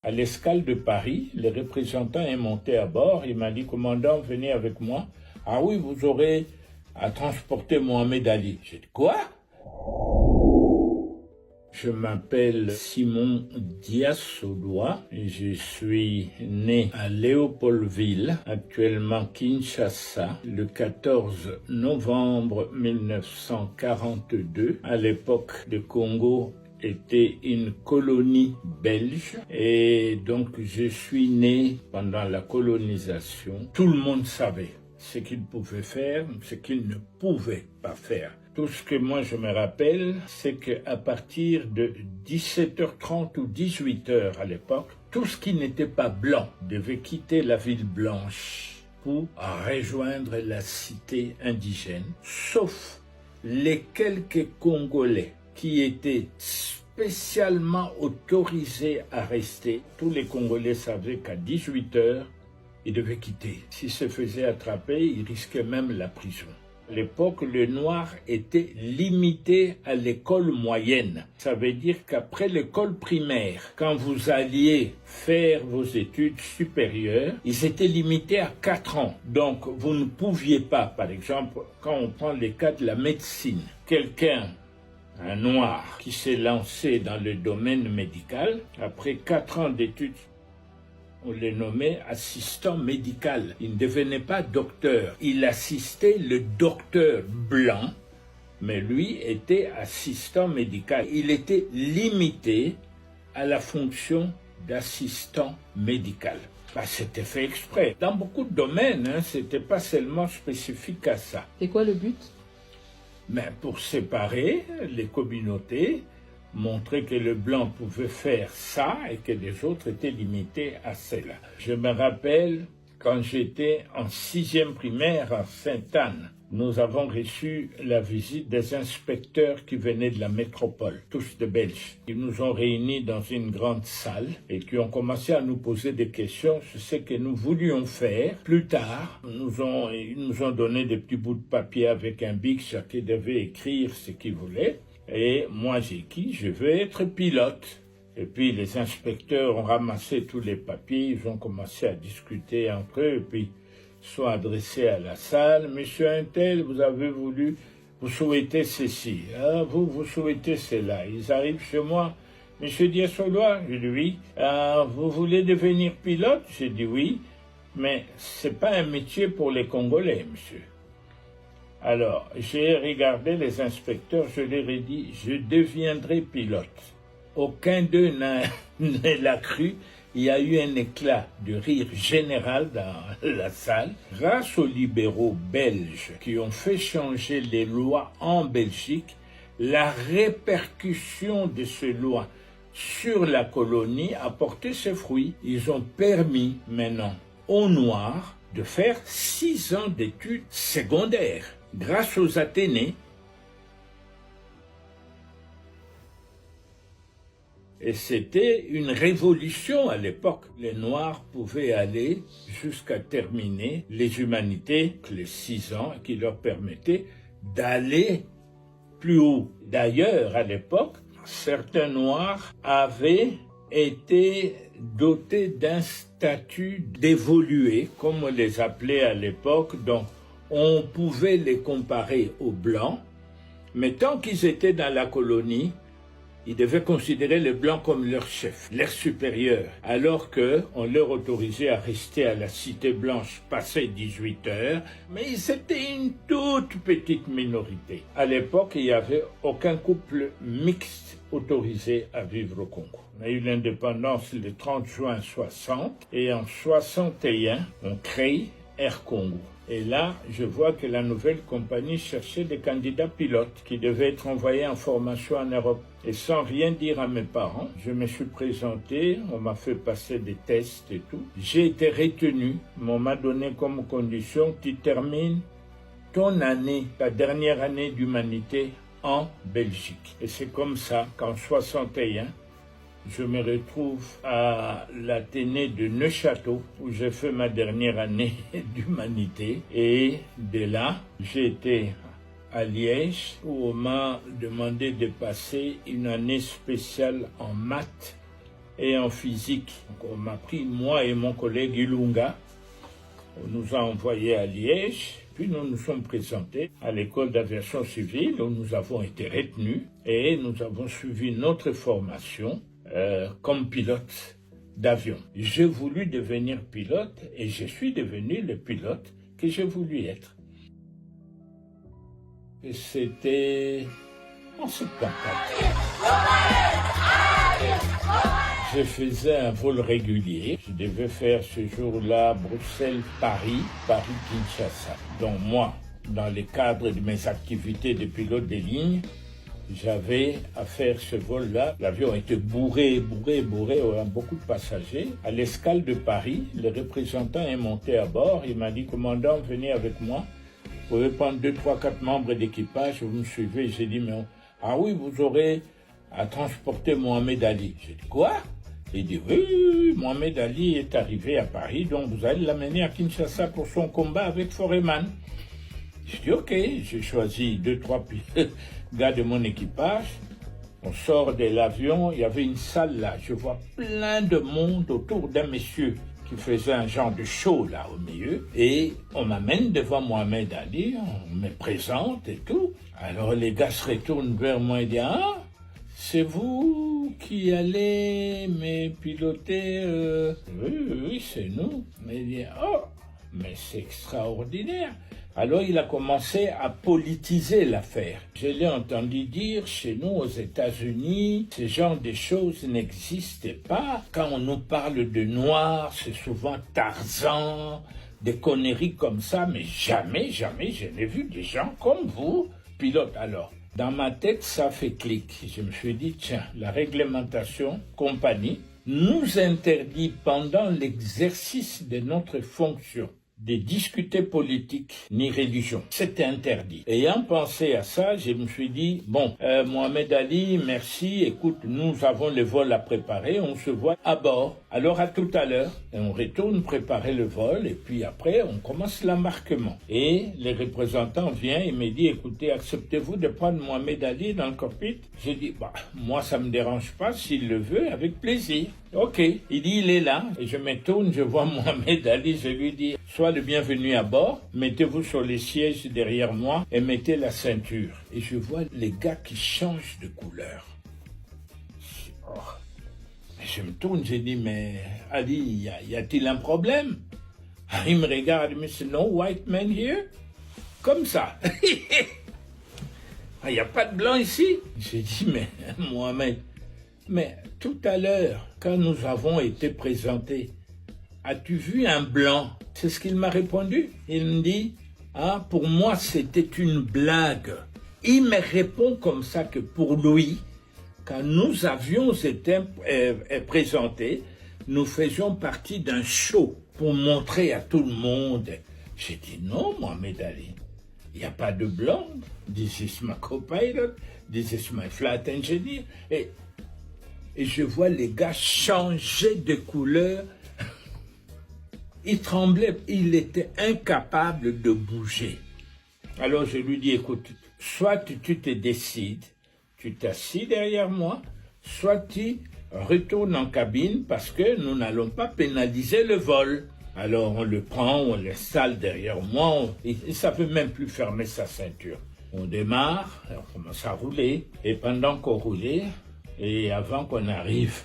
À l'escale de Paris, le représentant est monté à bord. Il m'a dit, commandant, venez avec moi. Ah oui, vous aurez à transporter Mohamed Ali. J'ai dit, quoi? Je m'appelle Simon Diassodois. Je suis né à Léopoldville, actuellement Kinshasa, le 14 novembre 1942. À l'époque, le Congo était une colonie belge et donc je suis né pendant la colonisation. Tout le monde savait ce qu'il pouvait faire, ce qu'il ne pouvait pas faire. Tout ce que moi je me rappelle, c'est qu'à partir de 17h30 ou 18h à l'époque, tout ce qui n'était pas blanc devait quitter la ville blanche pour rejoindre la cité indigène, sauf les quelques Congolais qui étaient spécialement autorisés à rester. Tous les Congolais savaient qu'à 18h, ils devaient quitter. S'ils se faisaient attraper, ils risquaient même la prison. À l'époque, le noir était limité à l'école moyenne. Ça veut dire qu'après l'école primaire, quand vous alliez faire vos études supérieures, ils étaient limités à 4 ans. Donc, vous ne pouviez pas, par exemple, quand on prend le cas de la médecine, un noir qui s'est lancé dans le domaine médical, après 4 ans d'études, on le nommait assistant médical. Il ne devenait pas docteur. Il assistait le docteur blanc, mais lui était assistant médical. Il était limité à la fonction d'assistant médical. C'était fait exprès. Dans beaucoup de domaines, c'était pas seulement spécifique à ça. C'est quoi le but? Mais pour séparer les communautés, montrer que le blanc pouvait faire ça et que les autres étaient limités à cela. Je me rappelle quand j'étais en 6e primaire à Sainte-Anne, nous avons reçu la visite des inspecteurs qui venaient de la métropole, tous de Belges. Ils nous ont réunis dans une grande salle et qui ont commencé à nous poser des questions sur ce que nous voulions faire. Plus tard, ils nous ont donné des petits bouts de papier avec un bic, chacun devait écrire ce qu'il voulait. Et moi j'ai dit, je veux être pilote. Et puis les inspecteurs ont ramassé tous les papiers, ils ont commencé à discuter entre eux, et puis sont adressés à la salle. Monsieur Untel, vous souhaitez ceci, vous souhaitez cela. Ils arrivent chez moi. Monsieur Diassodois, je dis oui. Vous voulez devenir pilote? J'ai dit oui, mais c'est pas un métier pour les Congolais, monsieur. Alors, j'ai regardé les inspecteurs, je leur ai dit, je deviendrai pilote. Aucun d'eux ne l'a cru. Il y a eu un éclat de rire général dans la salle. Grâce aux libéraux belges qui ont fait changer les lois en Belgique, la répercussion de ces lois sur la colonie a porté ses fruits. Ils ont permis maintenant aux Noirs de faire 6 ans d'études secondaires. Grâce aux Athénées, et c'était une révolution à l'époque. Les Noirs pouvaient aller jusqu'à terminer les humanités, les 6 ans, qui leur permettaient d'aller plus haut. D'ailleurs, à l'époque, certains Noirs avaient été dotés d'un statut d'évolué, comme on les appelait à l'époque, donc on pouvait les comparer aux Blancs, mais tant qu'ils étaient dans la colonie, ils devaient considérer les Blancs comme leur chef, leur supérieur, alors qu'on leur autorisait à rester à la Cité Blanche passé 18 heures, mais ils étaient une toute petite minorité. À l'époque, il n'y avait aucun couple mixte autorisé à vivre au Congo. On a eu l'indépendance le 30 juin 60 et en 61, on crée Air Congo. Et là, je vois que la nouvelle compagnie cherchait des candidats pilotes qui devaient être envoyés en formation en Europe. Et sans rien dire à mes parents, je me suis présenté, on m'a fait passer des tests et tout. J'ai été retenu, mais on m'a donné comme condition que tu termines ton année, ta dernière année d'humanité en Belgique. Et c'est comme ça qu'en 61, je me retrouve à l'Athénée de Neuchâteau où j'ai fait ma dernière année d'humanité et de là, j'ai été à Liège où on m'a demandé de passer une année spéciale en maths et en physique. Donc, on m'a pris, moi et mon collègue Ilunga, on nous a envoyés à Liège, puis nous nous sommes présentés à l'école d'aviation civile où nous avons été retenus et nous avons suivi notre formation comme pilote d'avion. J'ai voulu devenir pilote et je suis devenu le pilote que j'ai voulu être. Et c'était en 74. Je faisais un vol régulier. Je devais faire ce jour-là Bruxelles-Paris, Paris-Kinshasa. Donc moi, dans le cadre de mes activités de pilote de ligne, j'avais à faire ce vol-là. L'avion était bourré, on a beaucoup de passagers. À l'escale de Paris, le représentant est monté à bord. Il m'a dit, commandant, venez avec moi. Vous pouvez prendre 2, 3, 4 membres d'équipage, vous me suivez. J'ai dit, mais ah oui, vous aurez à transporter Mohamed Ali. J'ai dit, quoi? Il dit, oui, Mohamed Ali est arrivé à Paris, donc vous allez l'amener à Kinshasa pour son combat avec Foreman. J'ai dit, ok, j'ai choisi 2, 3 gars de mon équipage. On sort de l'avion, il y avait une salle là, je vois plein de monde autour d'un monsieur qui faisait un genre de show là au milieu. Et on m'amène devant Mohamed Ali, on me présente et tout. Alors les gars se retournent vers moi et disent, ah, c'est vous qui allez me piloter Oui, c'est nous. Mais il dit, oh, mais c'est extraordinaire. Alors il a commencé à politiser l'affaire. Je l'ai entendu dire, chez nous aux États-Unis, ce genre de choses n'existaient pas. Quand on nous parle de noirs, c'est souvent Tarzan, des conneries comme ça, mais jamais je n'ai vu des gens comme vous, pilote. Alors, dans ma tête, ça fait clic. Je me suis dit, tiens, la réglementation compagnie nous interdit pendant l'exercice de notre fonction de discuter politique ni religion. C'était interdit. Ayant pensé à ça, je me suis dit, bon, Mohamed Ali, merci, écoute, nous avons le vol à préparer, on se voit à bord. Alors à tout à l'heure, et on retourne préparer le vol, et puis après, on commence l'embarquement. Et le représentant vient et me dit, écoutez, acceptez-vous de prendre Mohamed Ali dans le cockpit? J'ai dit, bah, moi ça me dérange pas, s'il le veut, avec plaisir. Ok, il dit, il est là, et je me tourne, je vois Mohamed Ali, je lui dis, sois le bienvenu à bord, mettez-vous sur les sièges derrière moi et mettez la ceinture. Et je vois les gars qui changent de couleur. Oh. Je me tourne, je dis, mais Ali, y a-t-il un problème? Il me regarde, il me dit, no white man here? Comme ça. Il n'y a pas de blanc ici? J'ai dit, mais Mohamed, mais tout à l'heure, quand nous avons été présentés, as-tu vu un blanc? C'est ce qu'il m'a répondu. Il me dit, ah, pour moi, c'était une blague. Il me répond comme ça que pour lui, quand nous avions été présentés, nous faisions partie d'un show pour montrer à tout le monde. J'ai dit, non, Mohamed Ali, il n'y a pas de blanc. This is my co-pilot, this is my flight engineer. Et je vois les gars changer de couleur. Il tremblait, il était incapable de bouger. Alors je lui dis, écoute, soit tu te décides, tu t'assis derrière moi, soit tu retournes en cabine parce que nous n'allons pas pénaliser le vol. Alors on le prend, on l'installe derrière moi, il ne savait même plus fermer sa ceinture. On démarre, on commence à rouler, et pendant qu'on roulait, et avant qu'on arrive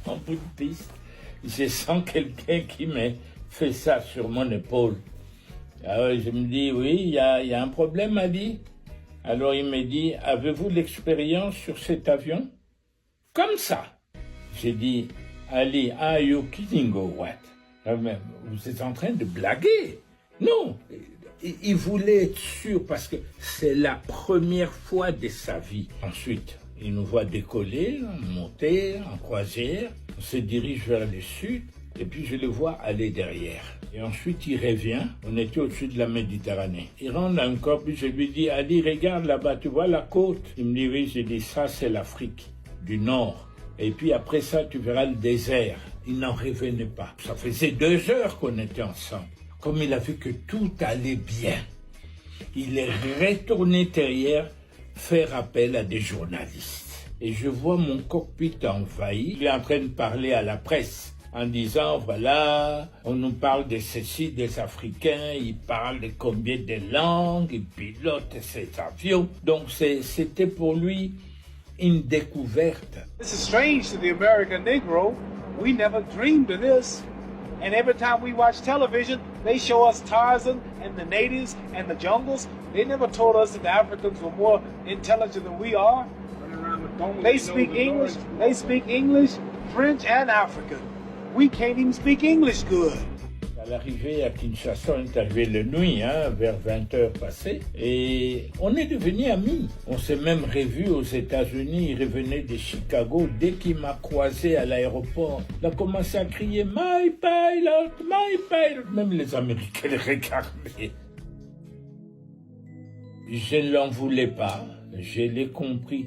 en bout de piste, je sens quelqu'un qui me fait ça sur mon épaule. Alors je me dis, oui, il y a un problème, Ali. Alors il me dit, avez-vous l'expérience sur cet avion? Comme ça. J'ai dit, Ali, are you kidding or what? Vous êtes en train de blaguer? Non. Il voulait être sûr parce que c'est la première fois de sa vie. Ensuite, il nous voit décoller, monter en croisière. On se dirige vers le sud et puis je le vois aller derrière. Et ensuite, il revient. On était au-dessus de la Méditerranée. Il rentre encore, puis je lui dis, Ali, regarde là-bas, tu vois la côte? Il me dit, oui. J'ai dit, ça, c'est l'Afrique du Nord. Et puis après ça, tu verras le désert. Il n'en revenait pas. Ça faisait 2 heures qu'on était ensemble. Comme il a vu que tout allait bien, il est retourné derrière faire appel à des journalistes. et je vois mon cockpit envahi. Il est en train de parler à la presse en disant, voilà, on nous parle de ceci, des Africains, il parle de combien de langues, il pilote ses avions. Donc c'était pour lui une découverte. This is strange to the American Negro. We never dreamed of this. And every time we watch television, they show us Tarzan and the natives and the jungles. They never told us that the Africans were more intelligent than we are. They speak English, French and African. We can't even speak English good. À l'arrivée à Kinshasa, on est arrivé la nuit, vers 20h passées, et on est devenus amis. On s'est même revus aux États-Unis, il revenait de Chicago. Dès qu'il m'a croisé à l'aéroport, il a commencé à crier « My pilot, my pilot !» Même les Américains le regardaient. Je ne l'en voulais pas, je l'ai compris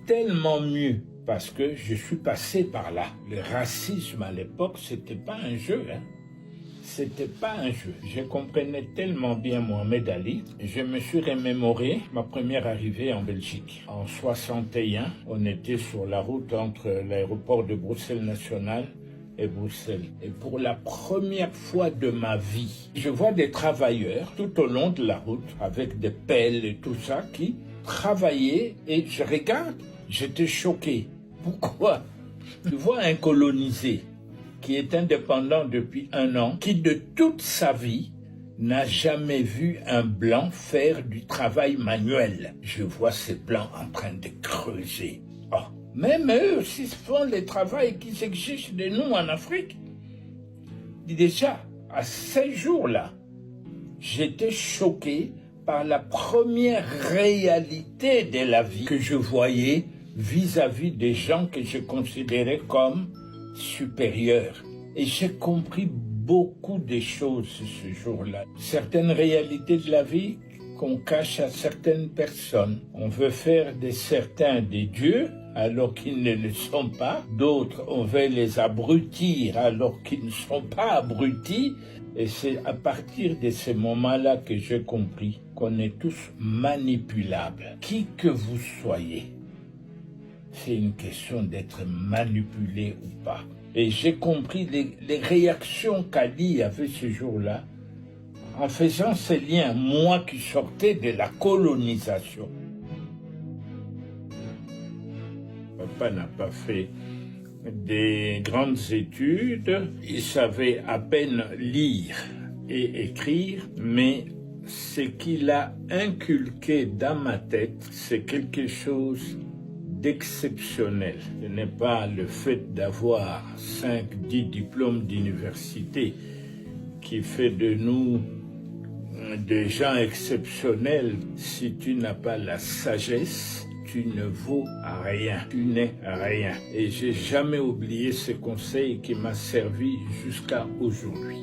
tellement mieux parce que je suis passé par là. Le racisme à l'époque, c'était pas un jeu, C'était pas un jeu. Je comprenais tellement bien Mohamed Ali. Je me suis remémoré ma première arrivée en Belgique. En 61, on était sur la route entre l'aéroport de Bruxelles National et Bruxelles. Et pour la première fois de ma vie, je vois des travailleurs tout au long de la route avec des pelles et tout ça qui travaillaient et je regarde, j'étais choqué. Pourquoi? Tu vois un colonisé qui est indépendant depuis 1 an, qui de toute sa vie n'a jamais vu un blanc faire du travail manuel. Je vois ces blancs en train de creuser. Oh, même eux aussi font le travail qui s'exige de nous en Afrique. Déjà, à ces jours-là, j'étais choqué par la première réalité de la vie que je voyais vis-à-vis des gens que je considérais comme supérieurs. Et j'ai compris beaucoup de choses ce jour-là. Certaines réalités de la vie qu'on cache à certaines personnes. On veut faire de certains des dieux alors qu'ils ne le sont pas. D'autres, on veut les abrutir alors qu'ils ne sont pas abrutis. Et c'est à partir de ces moments-là que j'ai compris qu'on est tous manipulables. Qui que vous soyez, c'est une question d'être manipulé ou pas. Et j'ai compris les réactions qu'Ali avait ce jour-là en faisant ces liens, moi qui sortais de la colonisation. Papa n'a pas fait des grandes études, il savait à peine lire et écrire, mais ce qu'il a inculqué dans ma tête, c'est quelque chose d'exceptionnel. Ce n'est pas le fait d'avoir 5-10 diplômes d'université qui fait de nous des gens exceptionnels. Si tu n'as pas la sagesse, tu ne vaux rien, tu n'es rien. Et j'ai jamais oublié ce conseil qui m'a servi jusqu'à aujourd'hui.